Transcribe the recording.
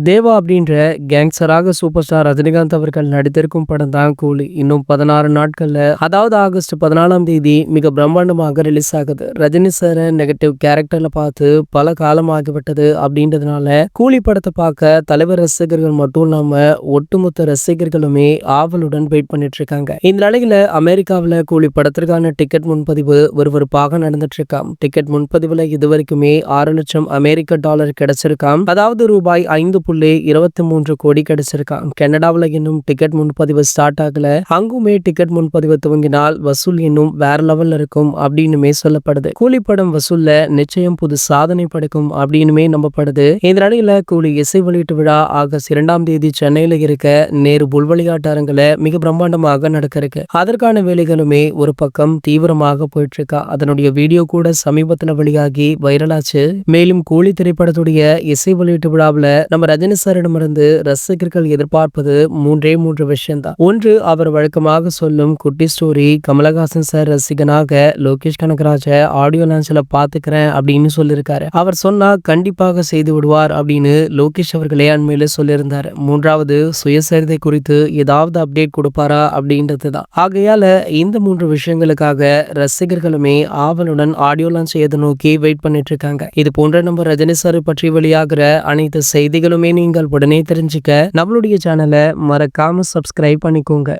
தேவா அப்படின்ற கேங்ஸ்டராக super star Rajinikanth அவர்கள் நடித்திருக்கும் படம் தான் கூலி. இன்னும் 16 நாட்கள்ல, அதாவது ஆகஸ்ட் 14ஆம் தேதி மிக பிரம்மாண்டமாக ரிலீஸ் ஆகுது. ரஜினி சார் நெகட்டிவ் கேரக்டர்ல பார்த்து பல காலம் ஆகிவிட்டது அப்படின்றதுனால கூலி படத்தை பார்க்க தலைவர் ரசிகர்கள் மட்டும் இல்லாம ஒட்டுமொத்த ரசிகர்களுமே ஆவலுடன் வெயிட் பண்ணிட்டு இருக்காங்க. இந்த நிலையில அமெரிக்காவில் கூலி படத்திற்கான டிக்கெட் முன்பதிவு விறுவிறுப்பாக நடந்துட்டு இருக்காம். டிக்கெட் முன்பதிவுல இதுவரைக்குமே 6 லட்சம் அமெரிக்க டாலர் கிடைச்சிருக்காம். அதாவது ரூபாய் 5.23 கோடி கிடைச்சிருக்கான். கனடாவில் இன்னும் டிக்கெட் முன்பதிவு ஸ்டார்ட் ஆகல. அங்குமே டிக்கெட் முன்பதிவு துவங்கினால் வசூல் இன்னும் வேற லெவல்ல இருக்கும் அப்படின்னுமே சொல்லப்படுது. கூலி படம் வசூல்ல நிச்சயம் புது சாதனை படைக்கும் அப்படின்னுமே நம்பப்படுது. இந்த நிலையில கூலி இசை வெளியீட்டு விழா ஆகஸ்ட் 2ஆம் தேதி சென்னையில இருக்க நேரு புல்வெளியாட்டு அரங்குல மிக பிரம்மாண்டமாக நடக்க இருக்கு. அதற்கான வேலைகளுமே ஒரு பக்கம் தீவிரமாக போயிட்டு இருக்கா. அதனுடைய வீடியோ கூட சமீபத்துல வெளியாகி வைரலாச்சு. மேலும் கூலி திரைப்படத்துடைய இசை வெளியீட்டு விழாவில் நம்ம ரஜினி சாரிடமிருந்து ரசிகர்கள் எதிர்பார்ப்பது மூன்று விஷயம் தான். ஒன்று, அவர் வழக்கமாக சொல்லும் குட்டி ஸ்டோரி. கமலஹாசன் சார் ரசிகனாக லோகேஷ் கனகராஜ ஆடியோ லான்ச்ல பாத்துக்கிறேன் அப்படின்னு சொல்லியிருக்காரு. அவர் சொன்னா கண்டிப்பாக செய்து விடுவார் அப்படின்னு லோகேஷ் அவர்களே அண்மையில சொல்லியிருந்தாரு. மூன்றாவது, சுயசரிதை குறித்து ஏதாவது அப்டேட் கொடுப்பாரா அப்படின்றது தான். ஆகையால இந்த 3 விஷயங்களுக்காக ரசிகர்களுமே ஆவலுடன் ஆடியோ லான்ச் எதை நோக்கி வெயிட் பண்ணிட்டு இருக்காங்க. இது போன்ற நம்ம ரஜினி சார் பற்றி வெளியாகிற அனைத்து செய்திகளுமே நீங்கள் உடனே தெரிஞ்சுக்க நம்மளுடைய சேனலை மறக்காம சப்ஸ்கிரைப் பண்ணிக்கோங்க.